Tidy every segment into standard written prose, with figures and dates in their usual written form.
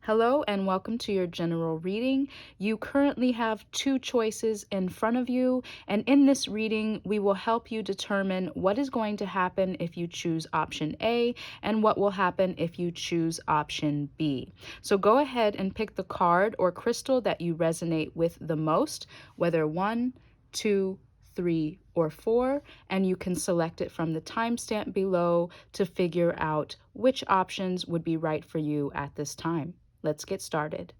Hello and welcome to your general reading. You currently have two choices in front of you, and in this reading, we will help you determine what is going to happen if you choose option A and what will happen if you choose option B. So go ahead and pick the card or crystal that you resonate with the most, whether 1, 2, 3, or 4, and you can select it from the timestamp below to figure out which options would be right for you at this time. Let's get started.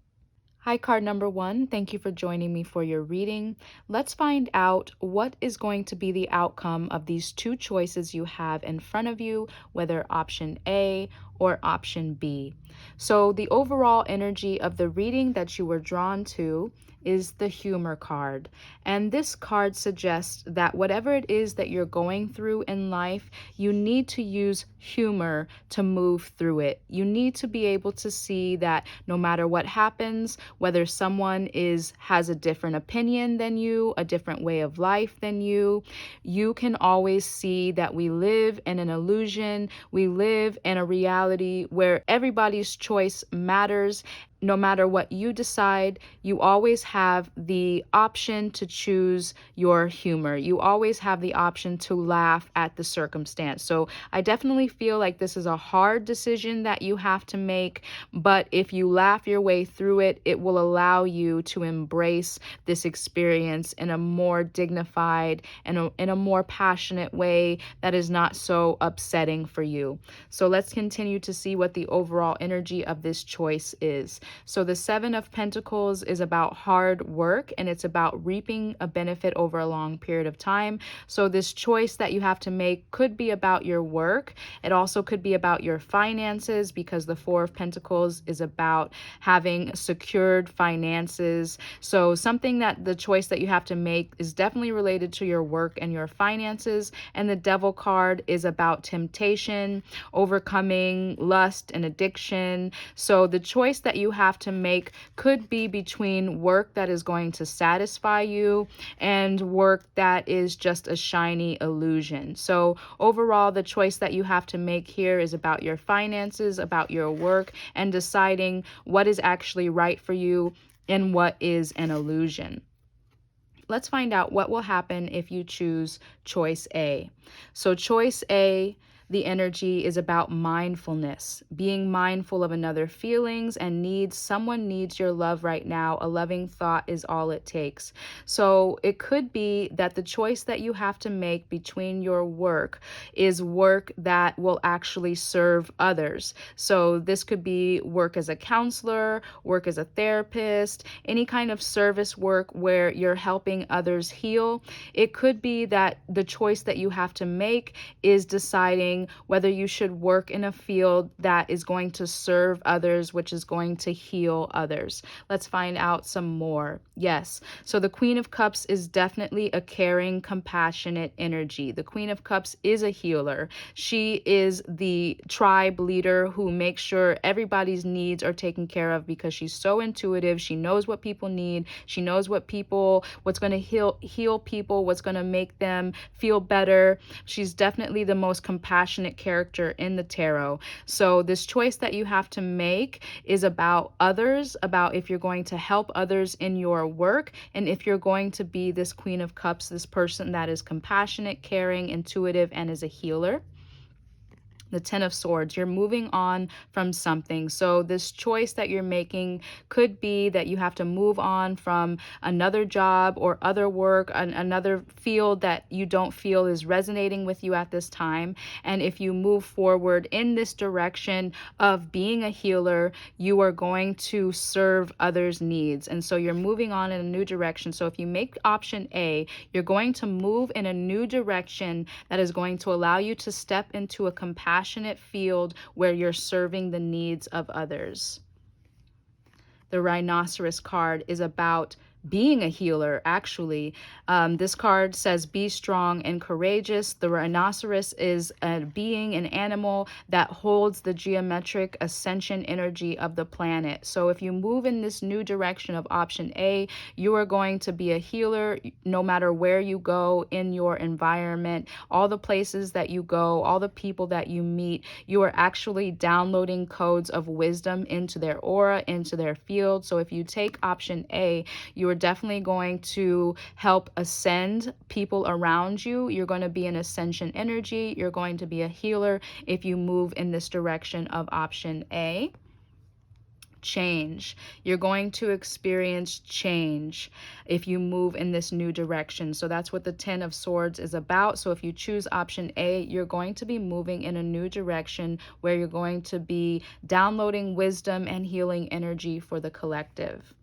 Hi, card number 1. Thank you for joining me for your reading. Let's find out what is going to be the outcome of these two choices you have in front of you, whether option A or option B. So the overall energy of the reading that you were drawn to is the humor card. And this card suggests that whatever it is that you're going through in life, you need to use humor to move through it. You need to be able to see that no matter what happens, whether someone has a different opinion than you, a different way of life than you can always see that we live in an illusion. We live in a reality where everybody's choice matters. No matter what you decide, you always have the option to choose your humor. You always have the option to laugh at the circumstance. So I definitely feel like this is a hard decision that you have to make, but if you laugh your way through it, it will allow you to embrace this experience in a more dignified and in a more passionate way that is not so upsetting for you. So let's continue to see what the overall energy of this choice is. So the Seven of Pentacles is about hard work, and it's about reaping a benefit over a long period of time. So this choice that you have to make could be about your work. It also could be about your finances, because the Four of Pentacles is about having secured finances. So something that the choice that you have to make is definitely related to your work and your finances. And the Devil card is about temptation, overcoming lust and addiction. So the choice that you have to make could be between work that is going to satisfy you and work that is just a shiny illusion. So overall, the choice that you have to make here is about your finances, about your work, and deciding what is actually right for you and what is an illusion. Let's find out what will happen if you choose choice A. So choice A, the energy is about mindfulness, being mindful of another feelings and needs. Someone needs your love right now. A loving thought is all it takes. So it could be that the choice that you have to make between your work is work that will actually serve others. So this could be work as a counselor, work as a therapist, any kind of service work where you're helping others heal. It could be that the choice that you have to make is deciding whether you should work in a field that is going to serve others, which is going to heal others. Let's find out some more. Yes. So the Queen of Cups is definitely a caring, compassionate energy. The Queen of Cups is a healer. She is the tribe leader who makes sure everybody's needs are taken care of because she's so intuitive. She knows what people need. She knows what's going to heal people, what's going to make them feel better. She's definitely the most compassionate character in the tarot. So this choice that you have to make is about others, about if you're going to help others in your work, and if you're going to be this Queen of Cups, this person that is compassionate, caring, intuitive, and is a healer. The Ten of Swords, you're moving on from something. So this choice that you're making could be that you have to move on from another job or other work, another field that you don't feel is resonating with you at this time. And if you move forward in this direction of being a healer, you are going to serve others' needs. And so you're moving on in a new direction. So if you make option A, you're going to move in a new direction that is going to allow you to step into a compassionate field where you're serving the needs of others. The Rhinoceros card is about being a healer, actually. This card says, be strong and courageous. The rhinoceros is a being, an animal that holds the geometric ascension energy of the planet. So if you move in this new direction of option A, you are going to be a healer no matter where you go in your environment, all the places that you go, all the people that you meet. You are actually downloading codes of wisdom into their aura, into their field. So if you take option A, you are definitely going to help ascend people around you. You're going to be an ascension energy. You're going to be a healer if you move in this direction of option A. Change. You're going to experience change if you move in this new direction. So that's what the 10 of Swords is about. So if you choose option A, you're going to be moving in a new direction where you're going to be downloading wisdom and healing energy for the collective.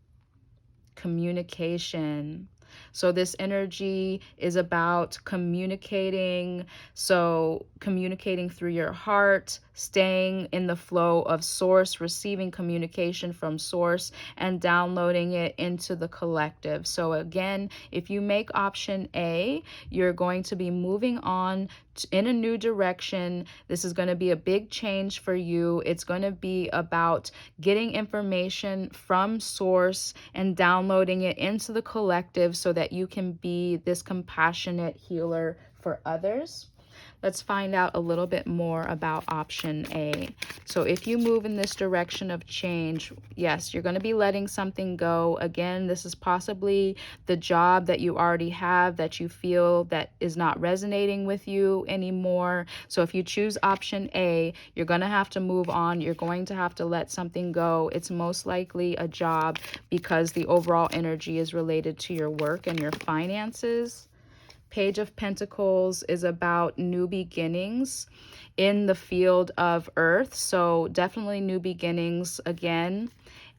Communication. So this energy is about communicating. So communicating through your heart, staying in the flow of source, receiving communication from source and downloading it into the collective. So again, if you make option A, you're going to be moving on in a new direction. This is going to be a big change for you. It's going to be about getting information from source and downloading it into the collective so that you can be this compassionate healer for others. Let's find out a little bit more about option A. So if you move in this direction of change, yes, you're going to be letting something go. Again, this is possibly the job that you already have that you feel that is not resonating with you anymore. So if you choose option A, you're going to have to move on. You're going to have to let something go. It's most likely a job because the overall energy is related to your work and your finances. Page of Pentacles is about new beginnings in the field of Earth. So definitely new beginnings again.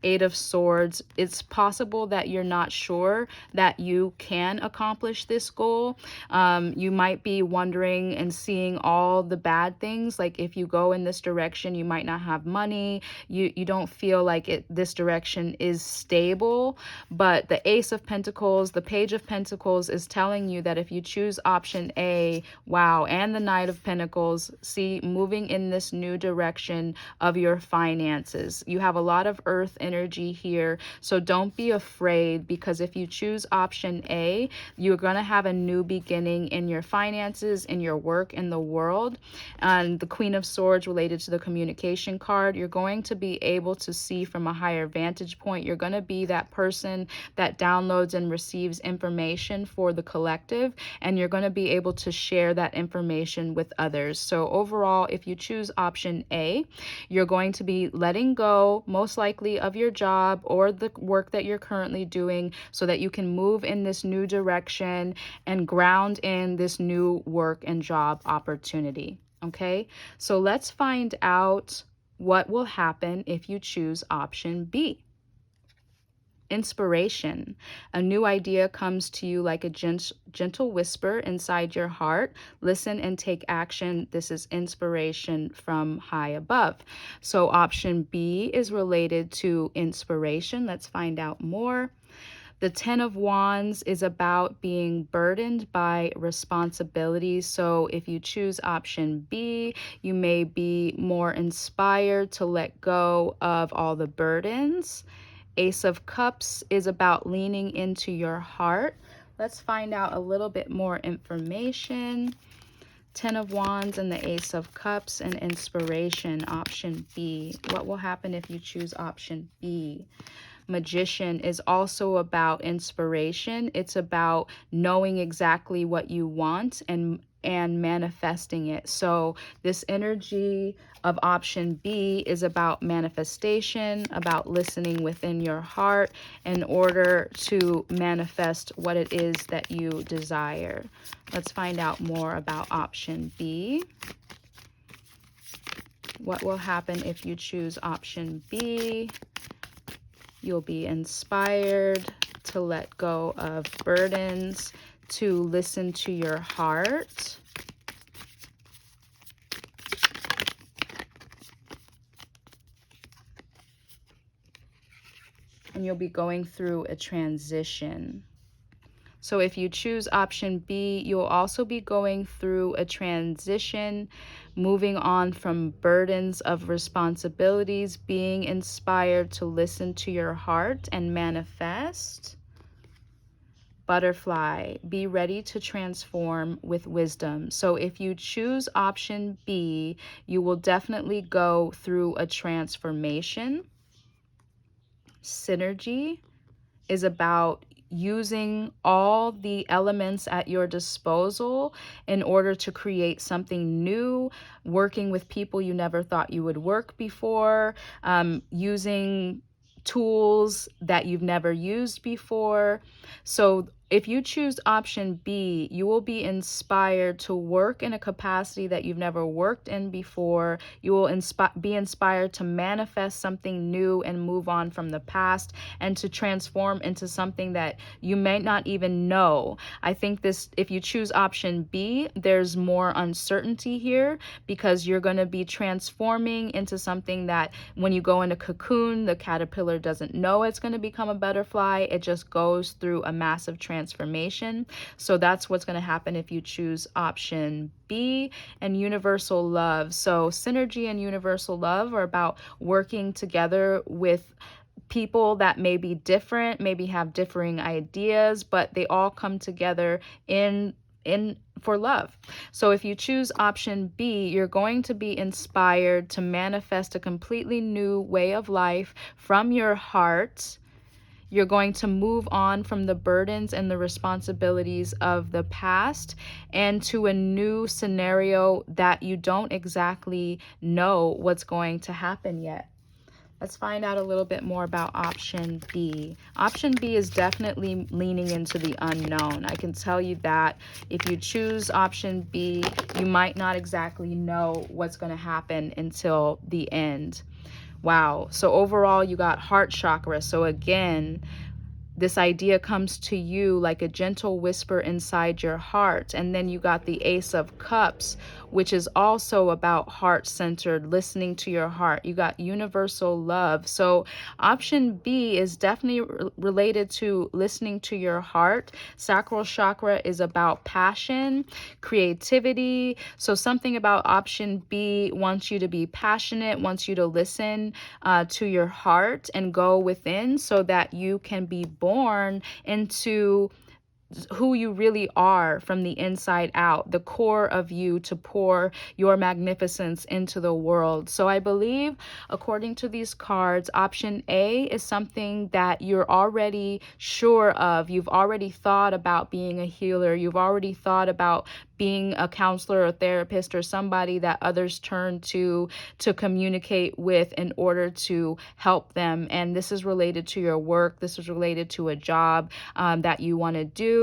Eight of Swords. It's possible that you're not sure that you can accomplish this goal. You might be wondering and seeing all the bad things. Like if you go in this direction, you might not have money. You don't feel like this direction is stable. But the Ace of Pentacles, the Page of Pentacles is telling you that if you choose option A, wow, and the Knight of Pentacles, see, moving in this new direction of your finances. You have a lot of earth energy here, so don't be afraid, because if you choose option A, you're going to have a new beginning in your finances, in your work, in the world. And the Queen of Swords related to the communication card, you're going to be able to see from a higher vantage point. You're going to be that person that downloads and receives information for the collective, and you're going to be able to share that information with others. So overall, if you choose option A, you're going to be letting go, most likely, of your job or the work that you're currently doing so that you can move in this new direction and ground in this new work and job opportunity. Okay, so let's find out what will happen if you choose option B. Inspiration. A new idea comes to you like a gentle whisper inside your heart. Listen and take action. This is inspiration from high above. So option B is related to inspiration. Let's find out more. The 10 of Wands is about being burdened by responsibilities. So if you choose option B, you may be more inspired to let go of all the burdens. Ace of Cups is about leaning into your heart. Let's find out a little bit more information. 10 of Wands and the Ace of Cups and inspiration, option B. What will happen if you choose option B? Magician is also about inspiration. It's about knowing exactly what you want and manifesting it. So this energy of option B is about manifestation, about listening within your heart in order to manifest what it is that you desire. Let's find out more about option B. What will happen if you choose option B? You'll be inspired to let go of burdens, to listen to your heart. and you'll be going through a transition. So if you choose option B, you'll also be going through a transition, moving on from burdens of responsibilities, being inspired to listen to your heart and manifest. Butterfly, be ready to transform with wisdom. So if you choose option B, you will definitely go through a transformation. Synergy is about using all the elements at your disposal in order to create something new, working with people you never thought you would work before, using tools that you've never used before. So if you choose option B, you will be inspired to work in a capacity that you've never worked in before. You will be inspired to manifest something new and move on from the past and to transform into something that you may not even know. I think this, if you choose option B, there's more uncertainty here because you're going to be transforming into something that when you go in a cocoon, the caterpillar doesn't know it's going to become a butterfly. It just goes through a massive transformation. So that's what's going to happen if you choose option B. And universal love. So synergy and universal love are about working together with people that may be different, maybe have differing ideas, but they all come together in for love. So if you choose option B, you're going to be inspired to manifest a completely new way of life from your heart. You're going to move on from the burdens and the responsibilities of the past and to a new scenario that you don't exactly know what's going to happen yet. Let's find out a little bit more about option B. Option B is definitely leaning into the unknown. I can tell you that if you choose option B, you might not exactly know what's going to happen until the end. Wow. So overall, you got heart chakra. So again, this idea comes to you like a gentle whisper inside your heart. And then you got the Ace of Cups, which is also about heart-centered, listening to your heart. You got universal love. So option B is definitely related to listening to your heart. Sacral chakra is about passion, creativity. So something about option B wants you to be passionate, wants you to listen to your heart and go within so that you can be born into who you really are from the inside out, the core of you to pour your magnificence into the world. So I believe, according to these cards, option A is something that you're already sure of. You've already thought about being a healer. You've already thought about being a counselor or therapist or somebody that others turn to communicate with in order to help them. And this is related to your work. This is related to a job that you want to do.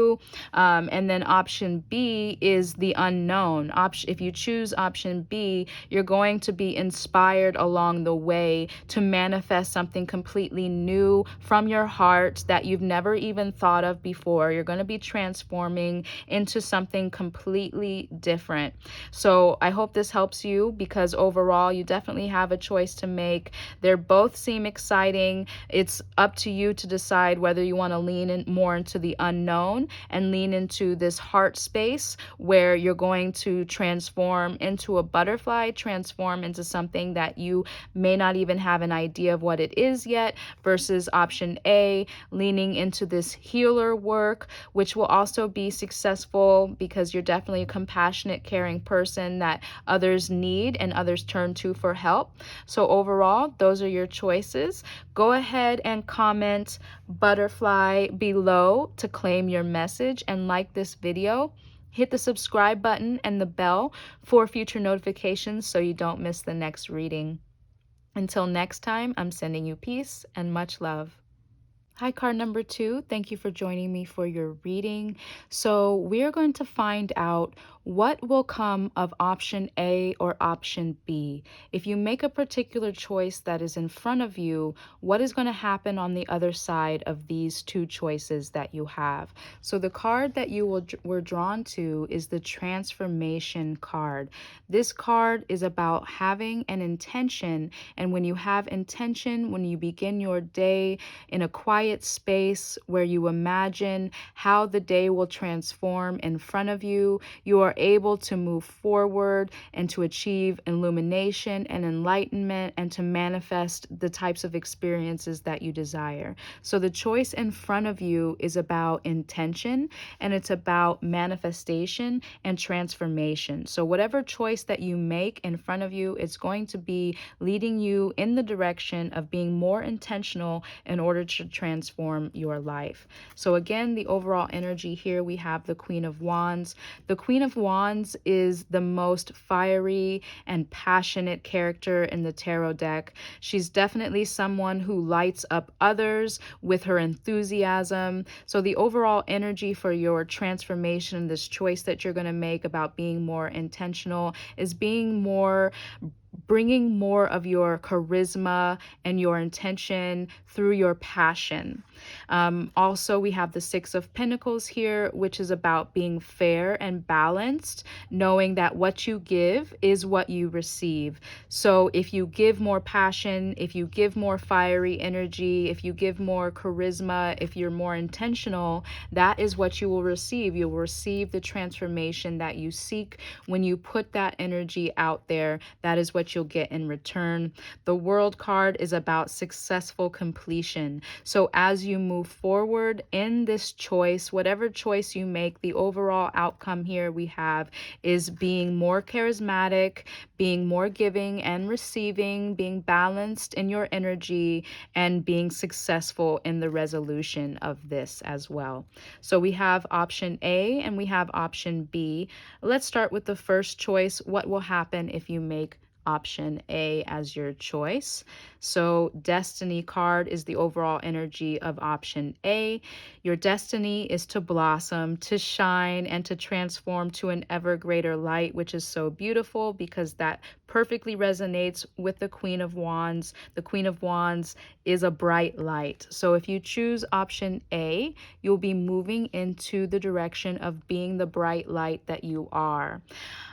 And then option B is the unknown. If you choose option B, you're going to be inspired along the way to manifest something completely new from your heart that you've never even thought of before. You're going to be transforming into something completely different. So I hope this helps you because overall you definitely have a choice to make. They both seem exciting. It's up to you to decide whether you want to lean in more into the unknown and lean into this heart space where you're going to transform into a butterfly, transform into something that you may not even have an idea of what it is yet, versus option A, leaning into this healer work, which will also be successful because you're definitely a compassionate, caring person that others need and others turn to for help. So overall, those are your choices. Go ahead and comment butterfly below to claim your message and like this video. Hit the subscribe button and the bell for future notifications so you don't miss the next reading. Until next time, I'm sending you peace and much love. Hi, card number 2. Thank you for joining me for your reading. So we're going to find out What will come of option A or option B? If you make a particular choice that is in front of you, what is going to happen on the other side of these two choices that you have? So the card that you were drawn to is the transformation card. This card is about having an intention, and when you have intention, when you begin your day in a quiet space where you imagine how the day will transform in front of you, you are able to move forward and to achieve illumination and enlightenment and to manifest the types of experiences that you desire. So the choice in front of you is about intention, and it's about manifestation and transformation. So whatever choice that you make in front of you, it's going to be leading you in the direction of being more intentional in order to transform your life. So again, the overall energy here, we have the Queen of Wands. The Queen of Wands is the most fiery and passionate character in the tarot deck. She's definitely someone who lights up others with her enthusiasm. So the overall energy for your transformation, this choice that you're going to make about being more intentional, is bringing more of your charisma and your intention through your passion. Also, we have the Six of Pentacles here, which is about being fair and balanced, knowing that what you give is what you receive. So if you give more passion, if you give more fiery energy, if you give more charisma, if you're more intentional, that is what you will receive. You will receive the transformation that you seek when you put that energy out there. That is what you'll get in return. The World card is about successful completion. So as you move forward in this choice, whatever choice you make, the overall outcome here we have is being more charismatic, being more giving and receiving, being balanced in your energy, and being successful in the resolution of this as well. So we have option A and we have option B. Let's start with the first choice. What will happen if you make option A as your choice? So destiny card is the overall energy of option A. Your destiny is to blossom, to shine, and to transform to an ever greater light, which is so beautiful because that perfectly resonates with the Queen of Wands. The Queen of Wands is a bright light. So if you choose option A, you'll be moving into the direction of being the bright light that you are.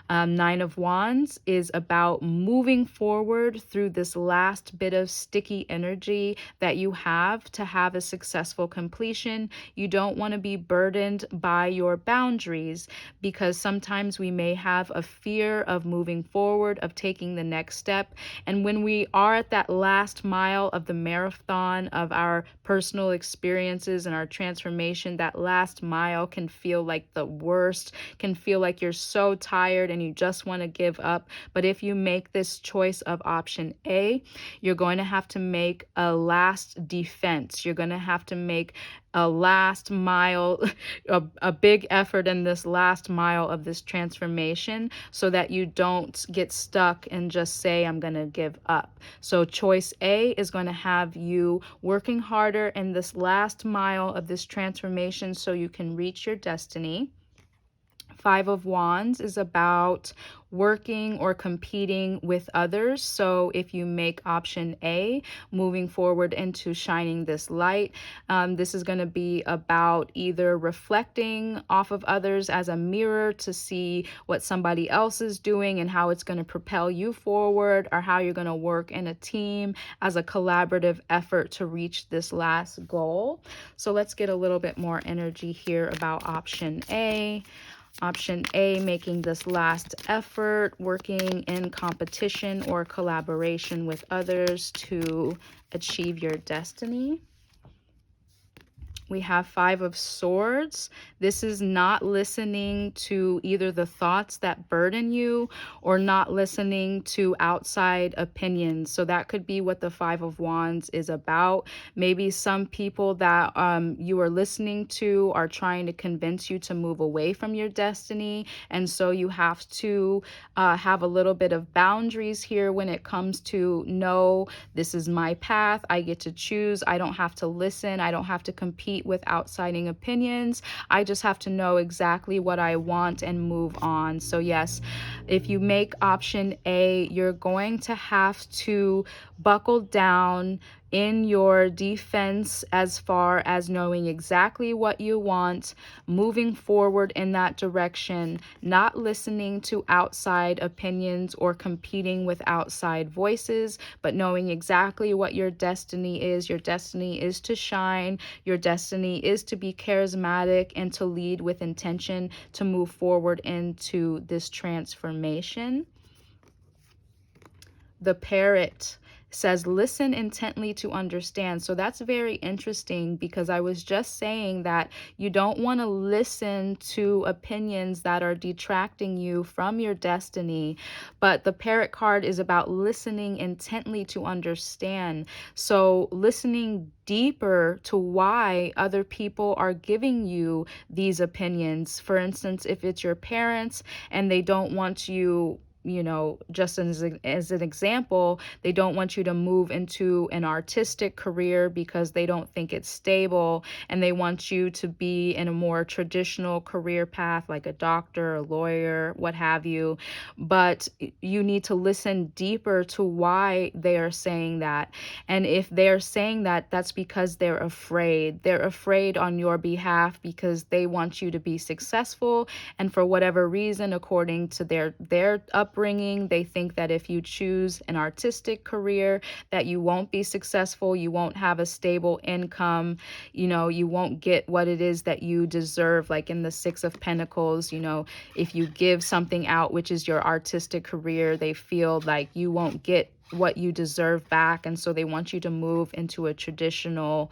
Nine of Wands is about moving forward through this last bit of sticky energy that you have to have a successful completion. You don't want to be burdened by your boundaries because sometimes we may have a fear of moving forward, of taking the next step. And when we are at that last mile of the marathon of our personal experiences and our transformation, that last mile can feel like the worst, can feel like you're so tired and you just want to give up. But if you make this choice of option A, you're going to have to make a last defense. You're going to have to make a last mile, a big effort in this last mile of this transformation so that you don't get stuck and just say, I'm going to give up. So choice A is going to have you working harder in this last mile of this transformation so you can reach your destiny. Five of Wands is about working or competing with others. So if you make option A, moving forward into shining this light, this is going to be about either reflecting off of others as a mirror to see what somebody else is doing and how it's going to propel you forward, or how you're going to work in a team as a collaborative effort to reach this last goal. So let's get a little bit more energy here about option A. Option A, making this last effort, working in competition or collaboration with others to achieve your destiny. We have Five of Swords. This is not listening to either the thoughts that burden you or not listening to outside opinions. So that could be what the Five of Wands is about. Maybe some people that you are listening to are trying to convince you to move away from your destiny. And so you have to have a little bit of boundaries here when it comes to, no, this is my path. I get to choose. I don't have to listen. I don't have to compete compete with outside opinions. I just have to know exactly what I want and move on. So yes, if you make option A, you're going to have to buckle down in your defense as far as knowing exactly what you want, moving forward in that direction, not listening to outside opinions or competing with outside voices, but knowing exactly what your destiny is. Your destiny is to shine. Your destiny is to be charismatic and to lead with intention to move forward into this transformation. The parrot says, listen intently to understand. So that's very interesting because I was just saying that you don't want to listen to opinions that are detracting you from your destiny. But the parrot card is about listening intently to understand. So listening deeper to why other people are giving you these opinions. For instance, if it's your parents and they don't want you, just as an example, they don't want you to move into an artistic career because they don't think it's stable, and they want you to be in a more traditional career path like a doctor, a lawyer, what have you. But you need to listen deeper to why they are saying that. And if they're saying that, that's because they're afraid. They're afraid on your behalf because they want you to be successful, and for whatever reason, according to their upbringing, they think that if you choose an artistic career, that you won't be successful, you won't have a stable income, you won't get what it is that you deserve. Like in the Six of Pentacles, if you give something out, which is your artistic career, they feel like you won't get what you deserve back, and so they want you to move into a traditional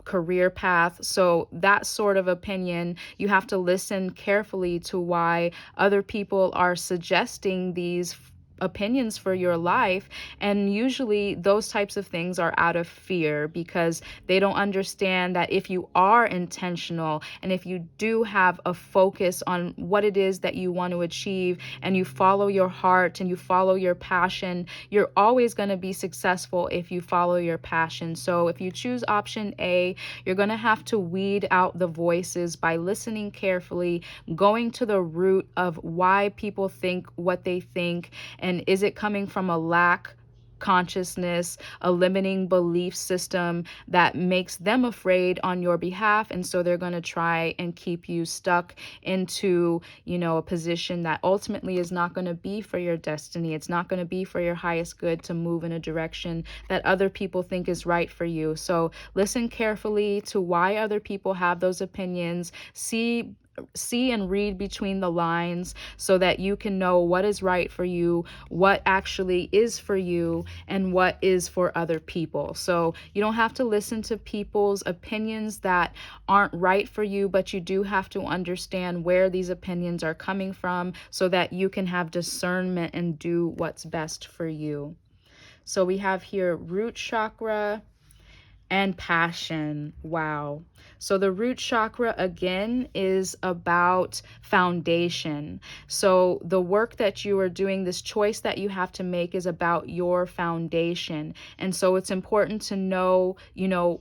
career path. So that sort of opinion, you have to listen carefully to why other people are suggesting these opinions for your life. And usually those types of things are out of fear because they don't understand that if you are intentional and if you do have a focus on what it is that you want to achieve and you follow your heart and you follow your passion, you're always going to be successful if you follow your passion. So if you choose option A, you're going to have to weed out the voices by listening carefully, going to the root of why people think what they think. And is it coming from a lack consciousness, a limiting belief system that makes them afraid on your behalf? And so they're going to try and keep you stuck into, a position that ultimately is not going to be for your destiny. It's not going to be for your highest good to move in a direction that other people think is right for you. So listen carefully to why other people have those opinions. See and read between the lines so that you can know what is right for you, what actually is for you, and what is for other people. So you don't have to listen to people's opinions that aren't right for you, but you do have to understand where these opinions are coming from so that you can have discernment and do what's best for you. So we have here root chakra and passion. Wow. So the root chakra again is about foundation. So the work that you are doing, this choice that you have to make is about your foundation. And so it's important to know,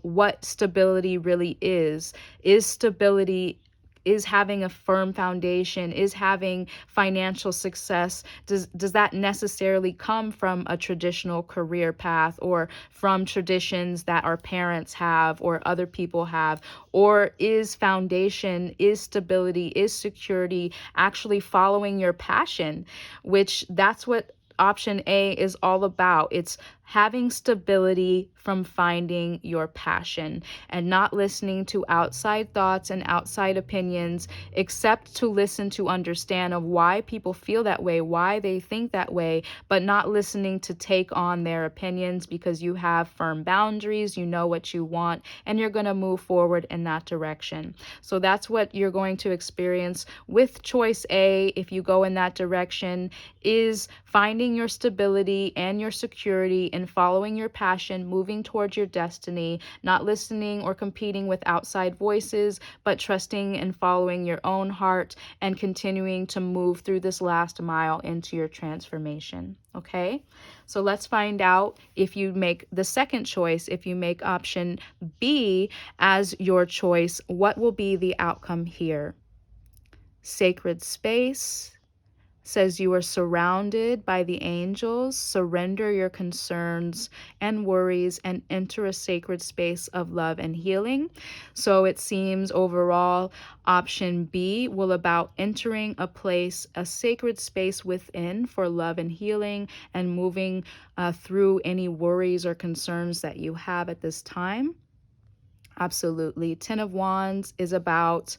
what stability really is. Is stability is having a firm foundation, is having financial success. Does that necessarily come from a traditional career path or from traditions that our parents have or other people have? Or is foundation, is stability, is security actually following your passion, which that's what option A is all about. It's having stability from finding your passion and not listening to outside thoughts and outside opinions, except to listen to understand of why people feel that way, why they think that way, but not listening to take on their opinions because you have firm boundaries, you know what you want, and you're going to move forward in that direction. So that's what you're going to experience with choice A if you go in that direction, is finding your stability and your security in following your passion, moving towards your destiny, not listening or competing with outside voices, but trusting and following your own heart and continuing to move through this last mile into your transformation. Okay, so let's find out if you make the second choice, if you make option B as your choice, what will be the outcome here? Sacred space says you are surrounded by the angels. Surrender your concerns and worries and enter a sacred space of love and healing. So it seems overall option B will about entering a place, a sacred space within for love and healing, and moving through any worries or concerns that you have at this time. Absolutely. Ten of Wands is about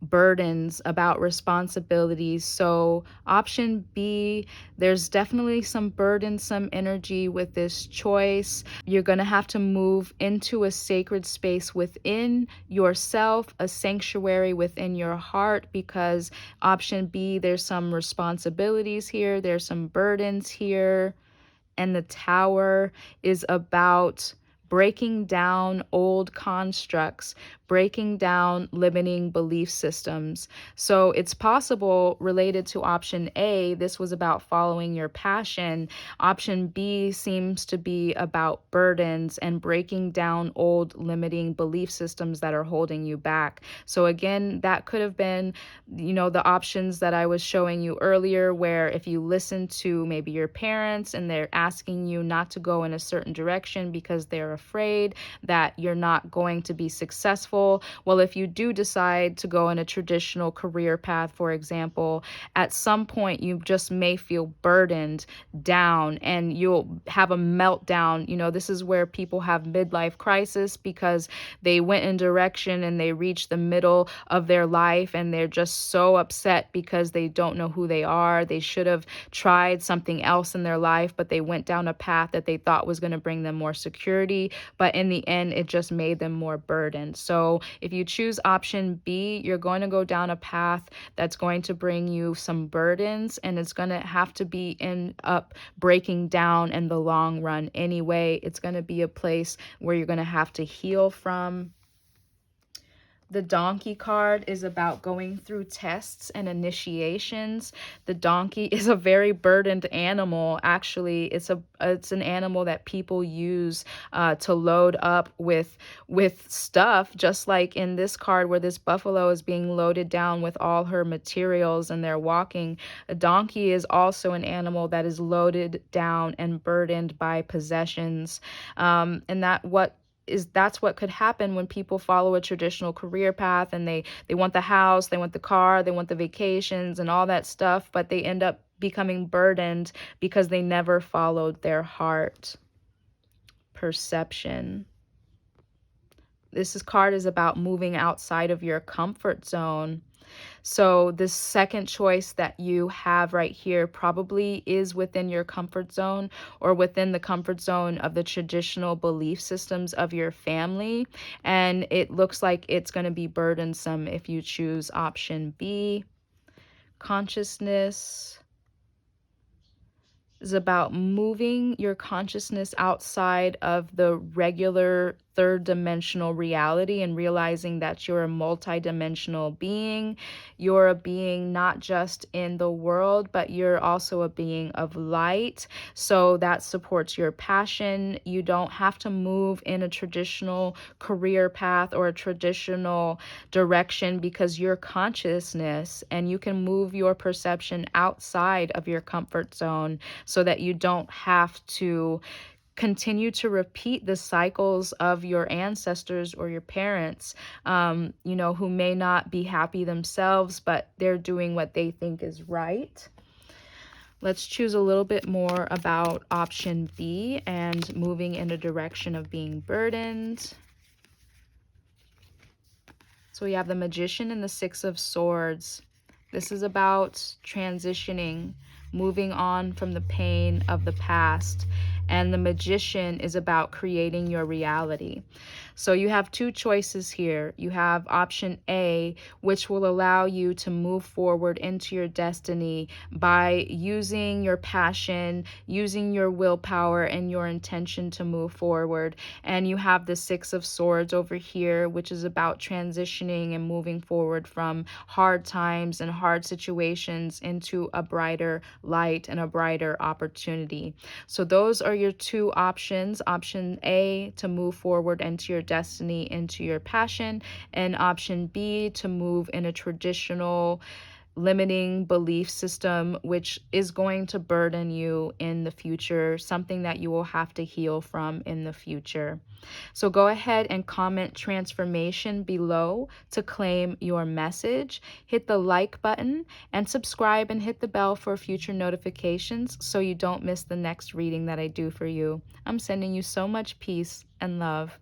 burdens, about responsibilities. So option B, there's definitely some burdensome energy with this choice. You're going to have to move into a sacred space within yourself, a sanctuary within your heart, because option B, there's some responsibilities here, there's some burdens here. And the Tower is about breaking down old constructs, breaking down limiting belief systems. So it's possible, related to option A, this was about following your passion. Option B seems to be about burdens and breaking down old limiting belief systems that are holding you back. So again, that could have been, the options that I was showing you earlier, where if you listen to maybe your parents and they're asking you not to go in a certain direction because they're afraid that you're not going to be successful. Well, if you do decide to go in a traditional career path, for example, at some point you just may feel burdened down and you'll have a meltdown. This is where people have midlife crisis because they went in direction and they reached the middle of their life and they're just so upset because they don't know who they are. They should have tried something else in their life, but they went down a path that they thought was going to bring them more security, but in the end it just made them more burdened. So if you choose option B, you're going to go down a path that's going to bring you some burdens, and it's going to have to be end up breaking down in the long run anyway. It's going to be a place where you're going to have to heal from. The Donkey card is about going through tests and initiations. The donkey is a very burdened animal. Actually, it's an animal that people use to load up with stuff, just like in this card where this buffalo is being loaded down with all her materials and they're walking. A donkey is also an animal that is loaded down and burdened by possessions. And that's what could happen when people follow a traditional career path and they want the house, they want the car, they want the vacations and all that stuff, but they end up becoming burdened because they never followed their heart. Perception. This card is about moving outside of your comfort zone. So the second choice that you have right here probably is within your comfort zone or within the comfort zone of the traditional belief systems of your family. And it looks like it's going to be burdensome if you choose option B. Consciousness is about moving your consciousness outside of the regular third dimensional reality and realizing that you're a multidimensional being. You're a being not just in the world, but you're also a being of light. So that supports your passion. You don't have to move in a traditional career path or a traditional direction because you're consciousness, and you can move your perception outside of your comfort zone so that you don't have to continue to repeat the cycles of your ancestors or your parents, who may not be happy themselves, but they're doing what they think is right. Let's choose a little bit more about option B and moving in a direction of being burdened. So we have the Magician and the Six of Swords. This is about transitioning, moving on from the pain of the past. and the Magician is about creating your reality. So you have two choices here. You have option A, which will allow you to move forward into your destiny by using your passion, using your willpower, and your intention to move forward. And you have the Six of Swords over here, which is about transitioning and moving forward from hard times and hard situations into a brighter light and a brighter opportunity. So those are your two options. Option A, to move forward into your destiny, into your passion, and option B, to move in a traditional limiting belief system, which is going to burden you in the future, something that you will have to heal from in the future. So go ahead and comment transformation below to claim your message. Hit the like button and subscribe and hit the bell for future notifications so you don't miss the next reading that I do for you. I'm sending you so much peace and love.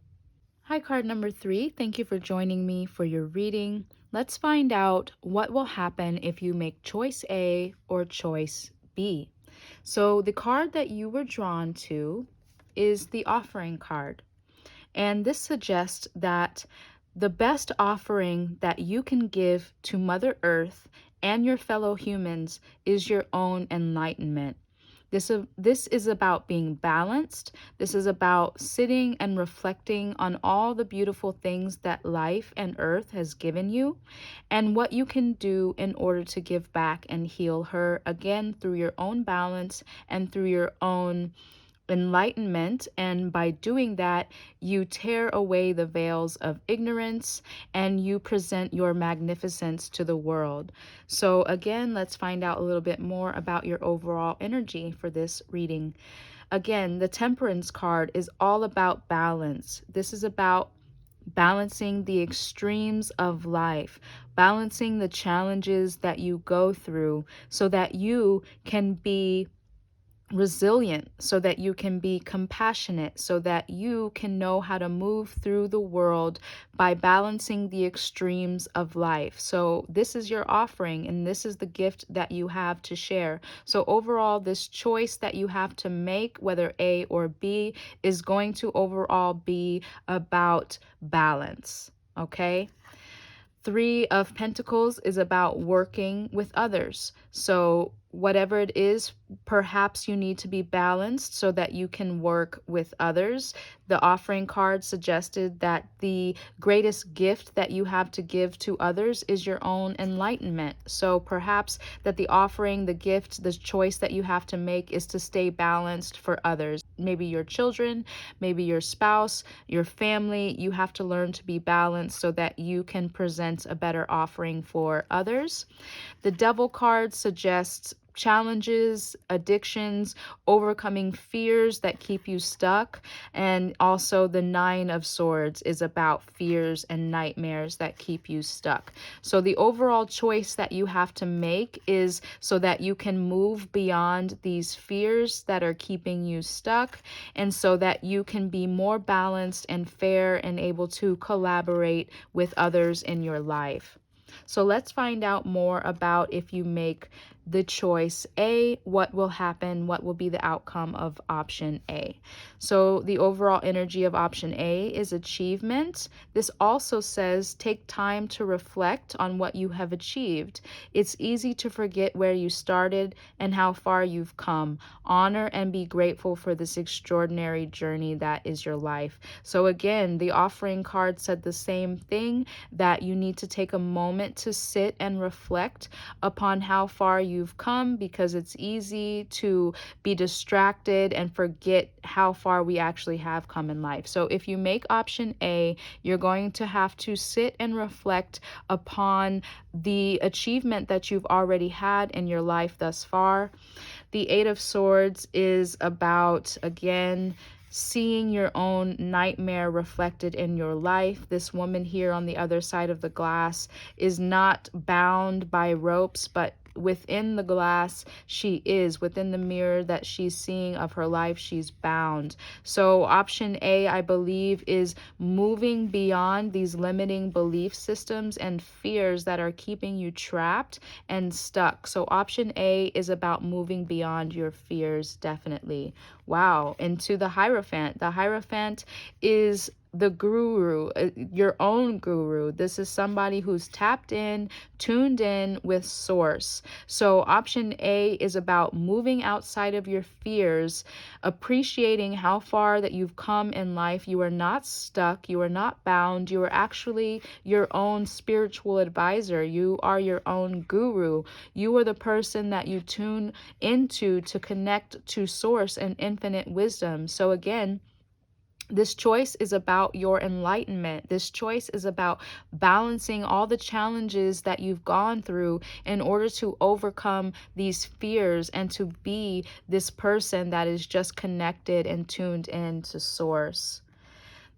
Hi, card number 3. Thank you for joining me for your reading. Let's find out what will happen if you make choice A or choice B. So the card that you were drawn to is the offering card. And this suggests that the best offering that you can give to Mother Earth and your fellow humans is your own enlightenment. This is about being balanced. This is about sitting and reflecting on all the beautiful things that life and earth has given you and what you can do in order to give back and heal her again through your own balance and through your own enlightenment. And by doing that, you tear away the veils of ignorance and you present your magnificence to the world. So again, let's find out a little bit more about your overall energy for this reading. Again, the Temperance card is all about balance. This is about balancing the extremes of life, balancing the challenges that you go through so that you can be resilient, so that you can be compassionate, so that you can know how to move through the world by balancing the extremes of life. So this is your offering and this is the gift that you have to share. So overall, this choice that you have to make, whether A or B, is going to overall be about balance. Okay? Three of Pentacles is about working with others. So whatever it is, perhaps you need to be balanced so that you can work with others. The offering card suggested that the greatest gift that you have to give to others is your own enlightenment. So perhaps that the offering, the gift, the choice that you have to make is to stay balanced for others. Maybe your children, maybe your spouse, your family. You have to learn to be balanced so that you can present a better offering for others. The Devil card suggests challenges, addictions, overcoming fears that keep you stuck. And also the Nine of Swords is about fears and nightmares that keep you stuck. So the overall choice that you have to make is so that you can move beyond these fears that are keeping you stuck, and so that you can be more balanced and fair and able to collaborate with others in your life. So let's find out more about if you make the choice A, what will happen, what will be the outcome of option A. So the overall energy of option A is achievement. This also says take time to reflect on what you have achieved. It's easy to forget where you started and how far you've come. Honor and be grateful for this extraordinary journey that is your life. So again, the offering card said the same thing, that you need to take a moment to sit and reflect upon how far you've come, because it's easy to be distracted and forget how far we actually have come in life. So if you make option A, you're going to have to sit and reflect upon the achievement that you've already had in your life thus far. The Eight of Swords is about, again, seeing your own nightmare reflected in your life. This woman here on the other side of the glass is not bound by ropes, but within the glass she is, within the mirror that she's seeing of her life, she's bound. So option A, I believe, is moving beyond these limiting belief systems and fears that are keeping you trapped and stuck. So option A is about moving beyond your fears, definitely. Wow. Into the Hierophant. The Hierophant is the guru, your own guru. This is somebody who's tapped in, tuned in with source. So option A is about moving outside of your fears, appreciating how far that you've come in life. You are not stuck, you are not bound, you are actually your own spiritual advisor. You are your own guru. You are the person that you tune into to connect to source and infinite wisdom. So again, this choice is about your enlightenment. This choice is about balancing all the challenges that you've gone through in order to overcome these fears and to be this person that is just connected and tuned in to source.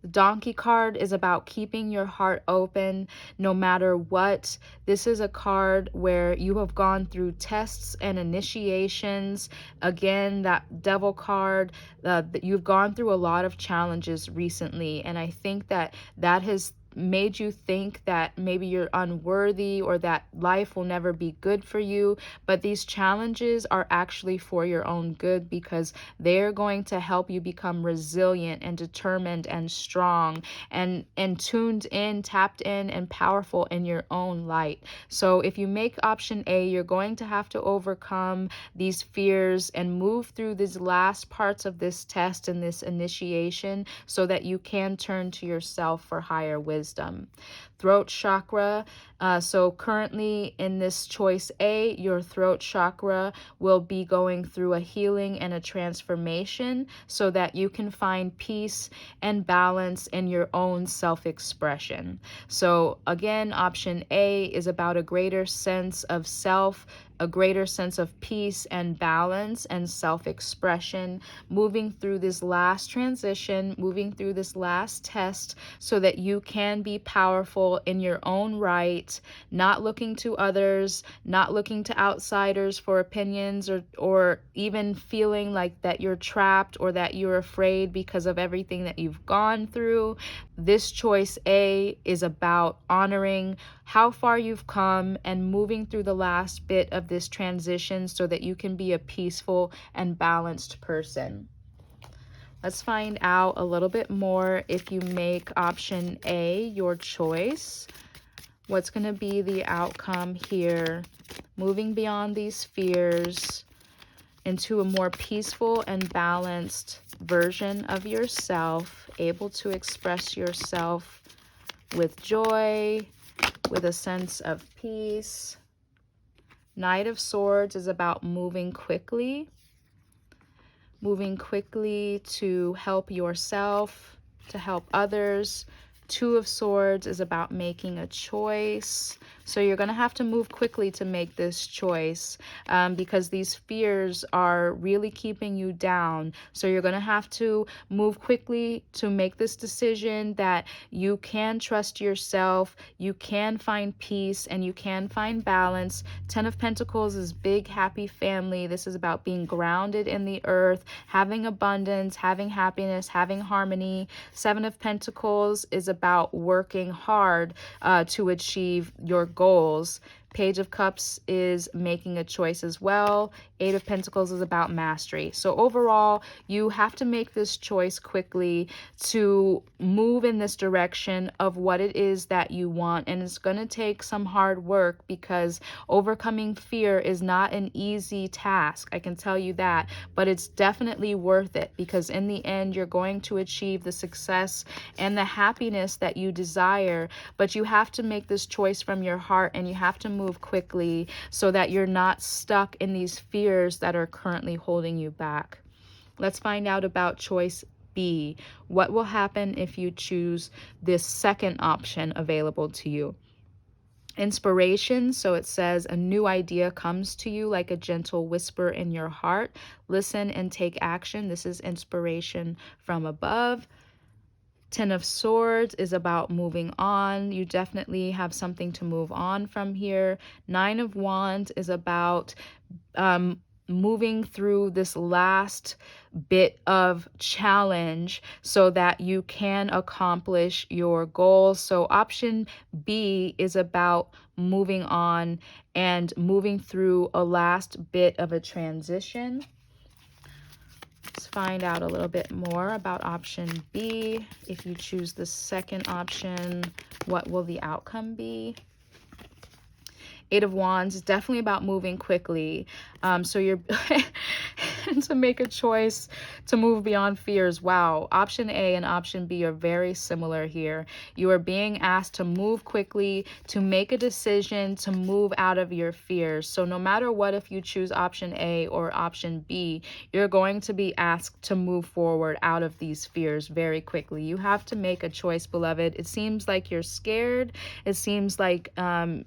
The Donkey card is about keeping your heart open no matter what. This is a card where you have gone through tests and initiations. Again, that Devil card, you've gone through a lot of challenges recently. And I think that that has made you think that maybe you're unworthy or that life will never be good for you. But these challenges are actually for your own good, because they're going to help you become resilient and determined and strong and tuned in, tapped in, and powerful in your own light. So if you make option A, you're going to have to overcome these fears and move through these last parts of this test and this initiation so that you can turn to yourself for higher wisdom. Throat chakra. So currently in this choice A, your throat chakra will be going through a healing and a transformation so that you can find peace and balance in your own self-expression. So again, option A is about a greater sense of self, a greater sense of peace and balance and self-expression, moving through this last transition, moving through this last test so that you can be powerful in your own right, not looking to others, not looking to outsiders for opinions, or even feeling like that you're trapped or that you're afraid because of everything that you've gone through. This choice A is about honoring how far you've come and moving through the last bit of this transition so that you can be a peaceful and balanced person. Let's find out a little bit more if you make option A your choice. What's going to be the outcome here? Moving beyond these fears into a more peaceful and balanced version of yourself, able to express yourself with joy, with a sense of peace. Knight of Swords is about moving quickly to help yourself, to help others. Two of Swords is about making a choice. So you're going to have to move quickly to make this choice because these fears are really keeping you down. So you're going to have to move quickly to make this decision that you can trust yourself, you can find peace, and you can find balance. Ten of Pentacles is big, happy family. This is about being grounded in the earth, having abundance, having happiness, having harmony. Seven of Pentacles is about working hard to achieve your goals. Page of Cups is making a choice as well. Eight of Pentacles is about mastery. So overall, you have to make this choice quickly to move in this direction of what it is that you want. And it's going to take some hard work because overcoming fear is not an easy task. I can tell you that. But it's definitely worth it because in the end, you're going to achieve the success and the happiness that you desire. But you have to make this choice from your heart, and you have to move quickly so that you're not stuck in these fears that are currently holding you back. Let's find out about choice B. What will happen if you choose this second option available to you? Inspiration. So it says a new idea comes to you like a gentle whisper in your heart. Listen and take action. This is inspiration from above. Ten of Swords is about moving on. You definitely have something to move on from here. Nine of Wands is about moving through this last bit of challenge so that you can accomplish your goals. So option B is about moving on and moving through a last bit of a transition. Let's find out a little bit more about option B. If you choose the second option, what will the outcome be? Eight of Wands is definitely about moving quickly. So you're to make a choice to move beyond fears. Wow. Option A and option B are very similar here. You are being asked to move quickly, to make a decision, to move out of your fears. So no matter what, if you choose option A or option B, you're going to be asked to move forward out of these fears very quickly. You have to make a choice, beloved. It seems like you're scared. It seems like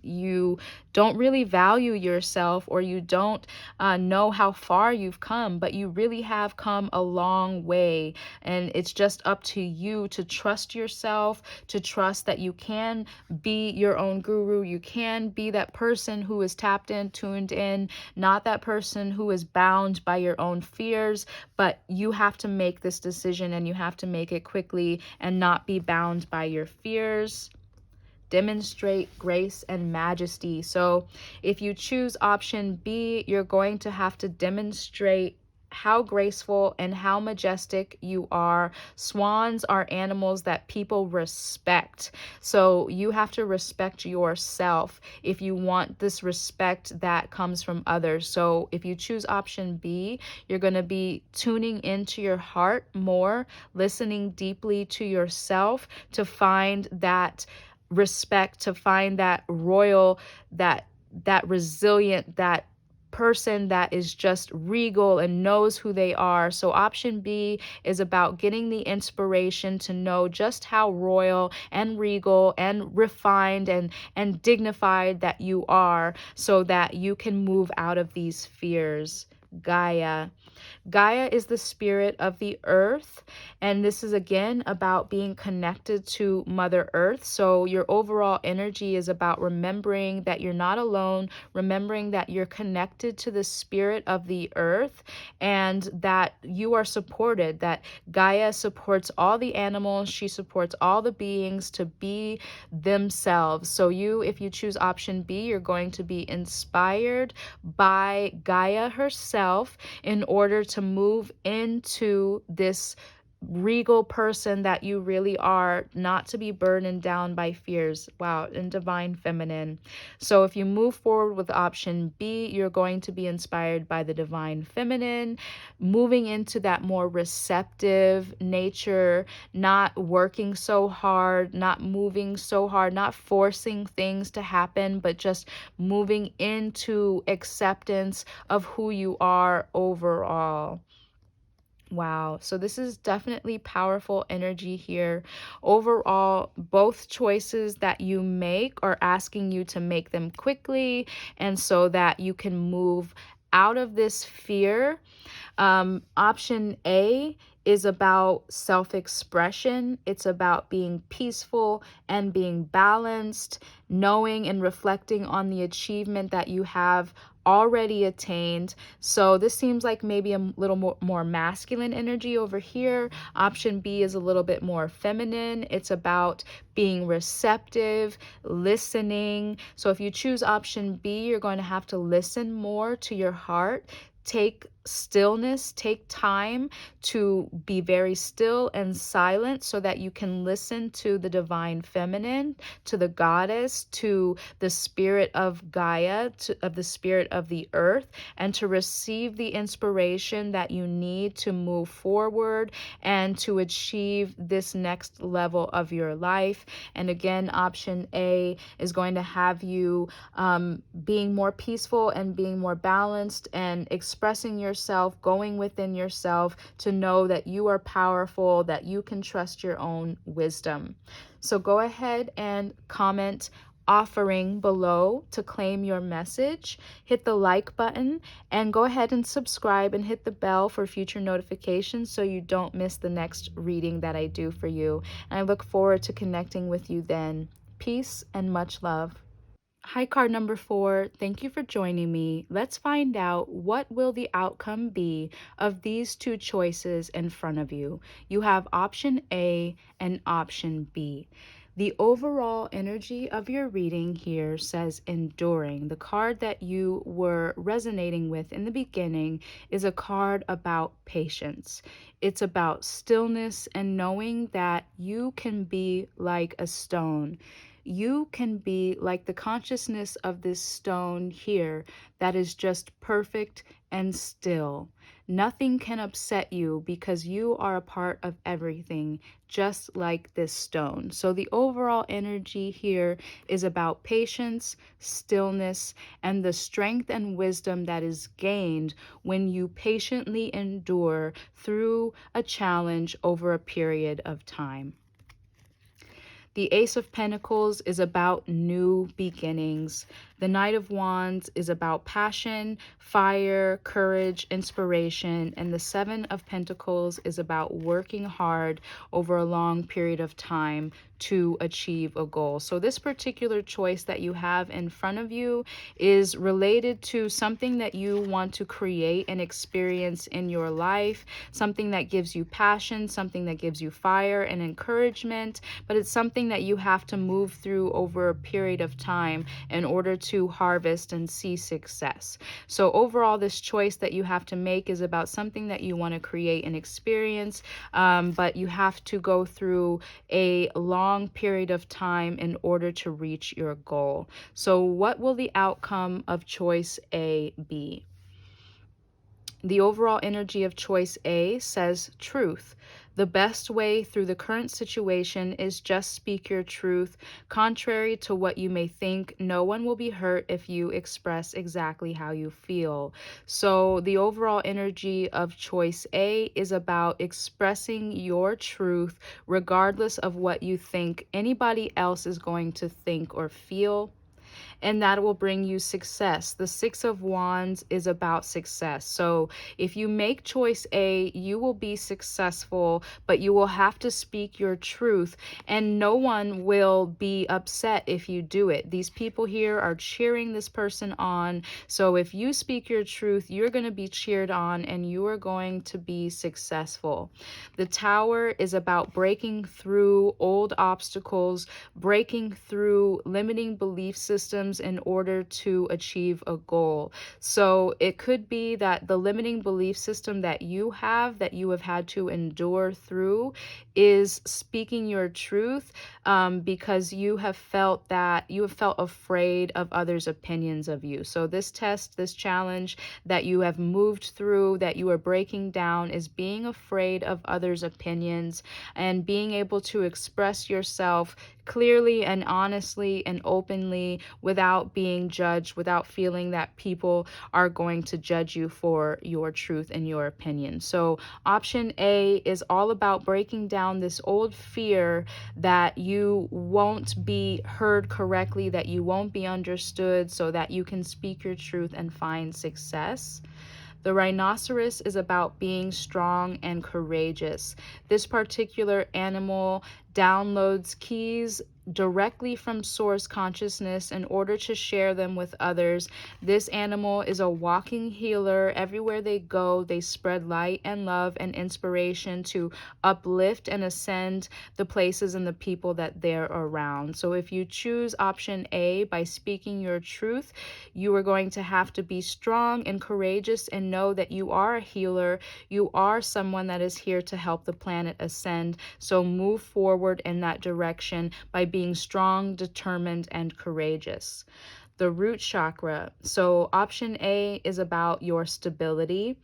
you don't really value yourself, or you don't know how far you've come, but you really have come a long way. And it's just up to you to trust yourself, to trust that you can be your own guru. You can be that person who is tapped in, tuned in, not that person who is bound by your own fears, but you have to make this decision, and you have to make it quickly and not be bound by your fears. Demonstrate grace and majesty. So if you choose option B, you're going to have to demonstrate how graceful and how majestic you are. Swans are animals that people respect. So you have to respect yourself if you want this respect that comes from others. So if you choose option B, you're going to be tuning into your heart more, listening deeply to yourself to find that respect, to find that royal, that resilient, that person that is just regal and knows who they are. So option B is about getting the inspiration to know just how royal and regal and refined and dignified that you are, so that you can move out of these fears. Gaia. Gaia is the spirit of the earth, and this is again about being connected to Mother Earth. So your overall energy is about remembering that you're not alone, remembering that you're connected to the spirit of the earth, and that you are supported, that Gaia supports all the animals, she supports all the beings to be themselves. So if you choose option B, you're going to be inspired by Gaia herself in order to move into this regal person that you really are, not to be burdened down by fears. Wow, and divine feminine. So if you move forward with option B, you're going to be inspired by the divine feminine, moving into that more receptive nature, not working so hard, not moving so hard, not forcing things to happen, but just moving into acceptance of who you are overall. Wow. So this is definitely powerful energy here. Overall, both choices that you make are asking you to make them quickly, and so that you can move out of this fear. Option A is about self-expression. It's about being peaceful and being balanced, knowing and reflecting on the achievement that you have already attained. So this seems like maybe a little more masculine energy over here. Option B is a little bit more feminine. It's about being receptive, listening. So if you choose option B, you're going to have to listen more to your heart. Take stillness, take time to be very still and silent so that you can listen to the divine feminine, to the goddess, to the spirit of Gaia, of the spirit of the earth, and to receive the inspiration that you need to move forward and to achieve this next level of your life. And again, option A is going to have you being more peaceful and being more balanced and expressing yourself, going within yourself to know that you are powerful, that you can trust your own wisdom. So go ahead and comment offering below to claim your message. Hit the like button and go ahead and subscribe and hit the bell for future notifications so you don't miss the next reading that I do for you. And I look forward to connecting with you then. Peace and much love. Hi, card number 4. Thank you for joining me. Let's find out what will the outcome be of these two choices in front of you. You have option A and option B. The overall energy of your reading here says enduring. The card that you were resonating with in the beginning is a card about patience. It's about stillness and knowing that you can be like a stone. You can be like the consciousness of this stone here that is just perfect and still. Nothing can upset you because you are a part of everything, just like this stone. So the overall energy here is about patience, stillness, and the strength and wisdom that is gained when you patiently endure through a challenge over a period of time. The Ace of Pentacles is about new beginnings. The Knight of Wands is about passion, fire, courage, inspiration. And the Seven of Pentacles is about working hard over a long period of time to achieve a goal. So this particular choice that you have in front of you is related to something that you want to create and experience in your life, something that gives you passion, something that gives you fire and encouragement, but it's something that you have to move through over a period of time in order to harvest and see success. So overall, this choice that you have to make is about something that you want to create and experience, but you have to go through a long period of time in order to reach your goal. So what will the outcome of choice A be? The overall energy of choice A says truth. The best way through the current situation is just speak your truth. Contrary to what you may think, no one will be hurt if you express exactly how you feel. So the overall energy of choice A is about expressing your truth regardless of what you think anybody else is going to think or feel, and that will bring you success. The Six of Wands is about success. So if you make choice A, you will be successful, but you will have to speak your truth, and no one will be upset if you do it. These people here are cheering this person on. So if you speak your truth, you're going to be cheered on and you are going to be successful. The Tower is about breaking through old obstacles, breaking through limiting belief systems in order to achieve a goal. So it could be that the limiting belief system that you have had to endure through is speaking your truth, because you have felt afraid of others' opinions of you. So this test, this challenge that you have moved through, that you are breaking down, is being afraid of others' opinions and being able to express yourself clearly and honestly and openly without being judged, without feeling that people are going to judge you for your truth and your opinion. So option A is all about breaking down this old fear that you won't be heard correctly, that you won't be understood, so that you can speak your truth and find success. The Rhinoceros is about being strong and courageous. This particular animal downloads keys directly from source consciousness in order to share them with others. This animal is a walking healer. Everywhere they go, they spread light and love and inspiration to uplift and ascend the places and the people that they're around. So if you choose option A by speaking your truth, you are going to have to be strong and courageous and know that you are a healer. You are someone that is here to help the planet ascend. So move forward in that direction by being strong, determined, and courageous. The root chakra. So option A is about your stability.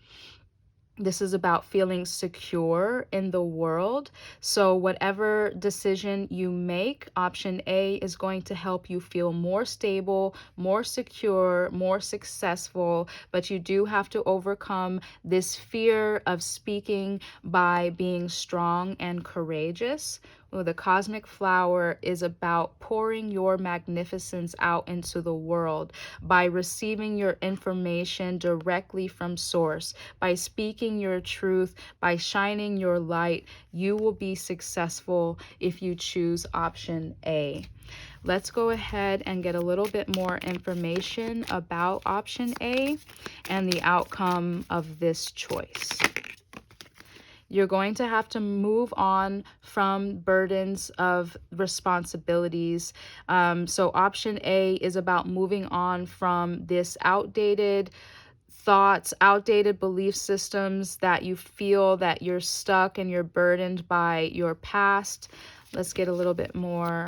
This is about feeling secure in the world. So whatever decision you make, option A is going to help you feel more stable, more secure, more successful. But you do have to overcome this fear of speaking by being strong and courageous. Well, the cosmic flower is about pouring your magnificence out into the world by receiving your information directly from source, by speaking your truth, by shining your light. You will be successful if you choose option A. Let's go ahead and get a little bit more information about option A and the outcome of this choice. You're going to have to move on from burdens of responsibilities. So option A is about moving on from this outdated thoughts, outdated belief systems that you feel that you're stuck and you're burdened by your past. Let's get a little bit more.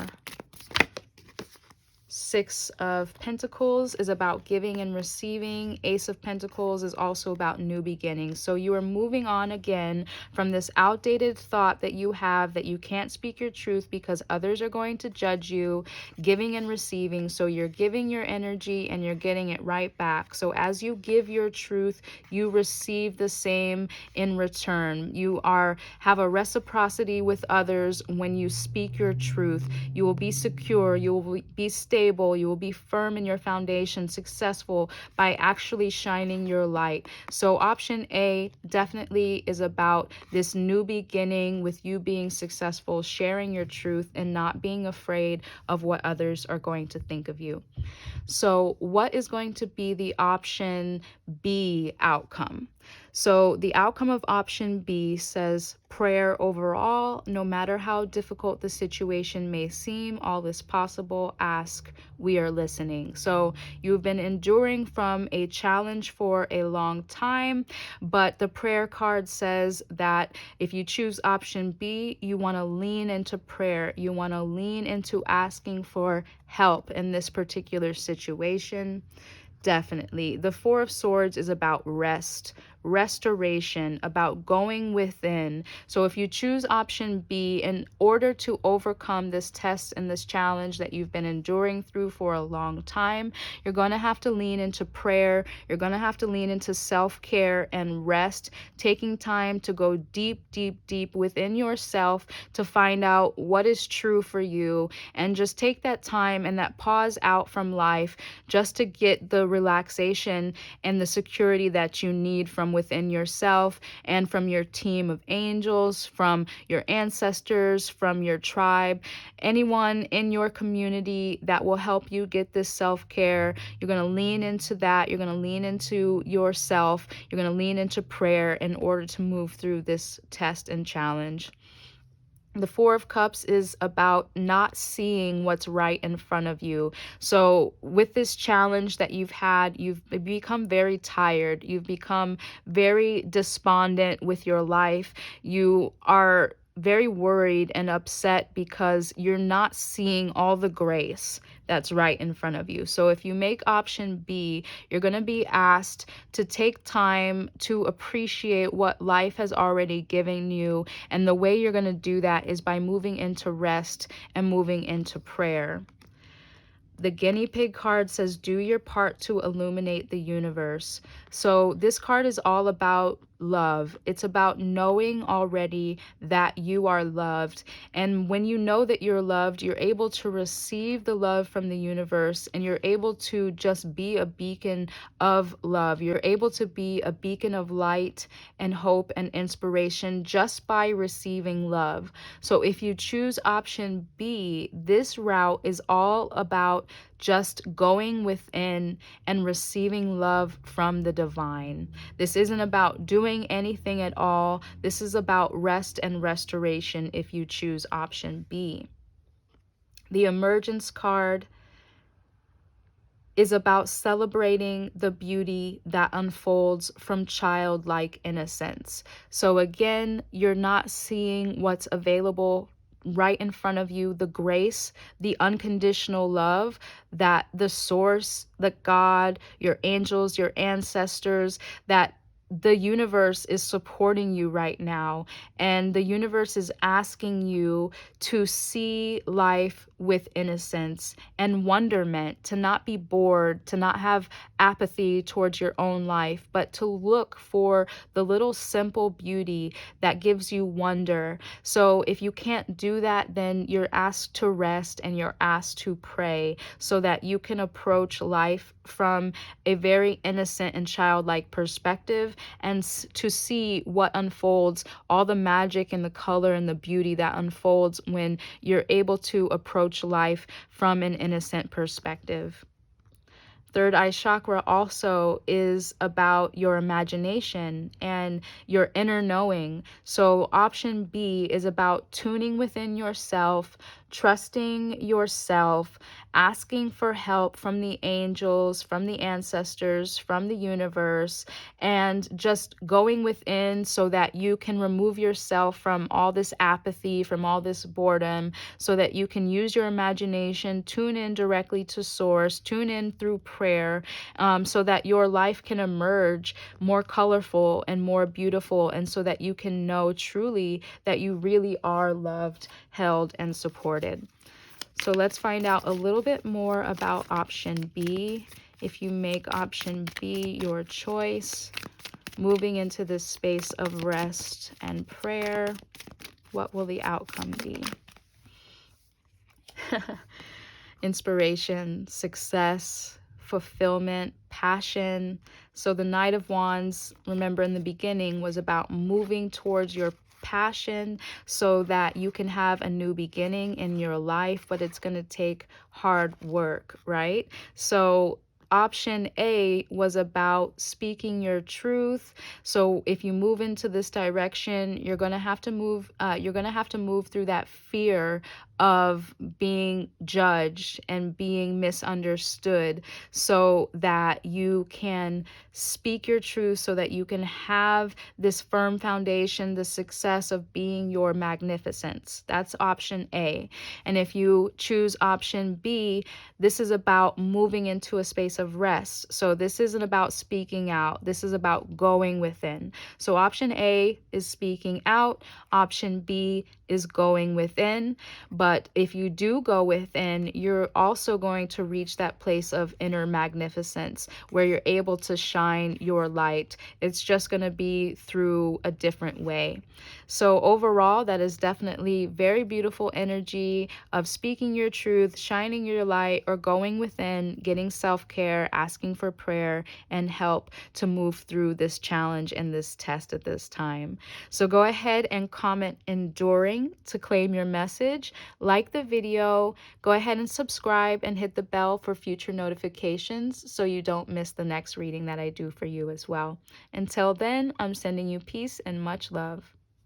Six of Pentacles is about giving and receiving. Ace of Pentacles is also about new beginnings. So you are moving on again from this outdated thought that you have that you can't speak your truth because others are going to judge you, giving and receiving. So you're giving your energy and you're getting it right back. So as you give your truth, you receive the same in return. You have a reciprocity with others when you speak your truth. You will be secure, you will be stable, you will be firm in your foundation, successful by actually shining your light. So option A definitely is about this new beginning with you being successful, sharing your truth, and not being afraid of what others are going to think of you. So what is going to be the option B outcome? So the outcome of option B says prayer overall. No matter how difficult the situation may seem, all is possible. Ask, we are listening. So you've been enduring from a challenge for a long time, but the prayer card says that if you choose option B, you want to lean into prayer. You want to lean into asking for help in this particular situation. Definitely. The Four of Swords is about rest, restoration, about going within. So if you choose option B, in order to overcome this test and this challenge that you've been enduring through for a long time, you're going to have to lean into prayer. You're going to have to lean into self-care and rest, taking time to go deep, deep, deep within yourself to find out what is true for you, and just take that time and that pause out from life just to get the relaxation and the security that you need from within yourself and from your team of angels, from your ancestors, from your tribe, anyone in your community that will help you get this self-care. You're going to lean into that. You're going to lean into yourself. You're going to lean into prayer in order to move through this test and challenge. The Four of Cups is about not seeing what's right in front of you. So with this challenge that you've had, you've become very tired. You've become very despondent with your life. You are very worried and upset because you're not seeing all the grace that's right in front of you. So if you make option B, you're going to be asked to take time to appreciate what life has already given you. And the way you're going to do that is by moving into rest and moving into prayer. The guinea pig card says, do your part to illuminate the universe. So this card is all about love. It's about knowing already that you are loved. And when you know that you're loved, you're able to receive the love from the universe, and you're able to just be a beacon of love. You're able to be a beacon of light and hope and inspiration just by receiving love. So if you choose option B, this route is all about just going within and receiving love from the divine. This isn't about doing anything at all. This is about rest and restoration if you choose option B. The Emergence card is about celebrating the beauty that unfolds from childlike innocence. So again, you're not seeing what's available right in front of you, the grace, the unconditional love that the source, that God, your angels, your ancestors, that the universe is supporting you right now, and the universe is asking you to see life with innocence and wonderment, to not be bored, to not have apathy towards your own life, but to look for the little simple beauty that gives you wonder. So if you can't do that, then you're asked to rest and you're asked to pray so that you can approach life from a very innocent and childlike perspective, and to see what unfolds, all the magic and the color and the beauty that unfolds when you're able to approach life from an innocent perspective. Third eye chakra also is about your imagination and your inner knowing. So, option B is about tuning within yourself, trusting yourself, asking for help from the angels, from the ancestors, from the universe, and just going within so that you can remove yourself from all this apathy, from all this boredom, so that you can use your imagination, tune in directly to source, tune in through prayer, so that your life can emerge more colorful and more beautiful, and so that you can know truly that you really are loved, held, and supported. So let's find out a little bit more about option B. If you make option B your choice, moving into this space of rest and prayer, what will the outcome be? Inspiration, success, fulfillment, passion. So the Knight of Wands, remember in the beginning, was about moving towards your passion so that you can have a new beginning in your life, but it's going to take hard work, right? So option A was about speaking your truth. So if you move into this direction, you're going to have to move through that fear of being judged and being misunderstood, so that you can speak your truth, so that you can have this firm foundation, the success of being your magnificence. That's option A. And if you choose option B, this is about moving into a space of rest. So this isn't about speaking out. This is about going within. So option A is speaking out. Option B is going within. But if you do go within, you're also going to reach that place of inner magnificence where you're able to shine your light. It's just going to be through a different way. So overall, that is definitely very beautiful energy of speaking your truth, shining your light, or going within, getting self-care, asking for prayer and help to move through this challenge and this test at this time. So go ahead and comment enduring to claim your message. Like the video, go ahead and subscribe and hit the bell for future notifications so you don't miss the next reading that I do for you as well. Until then, I'm sending you peace and much love.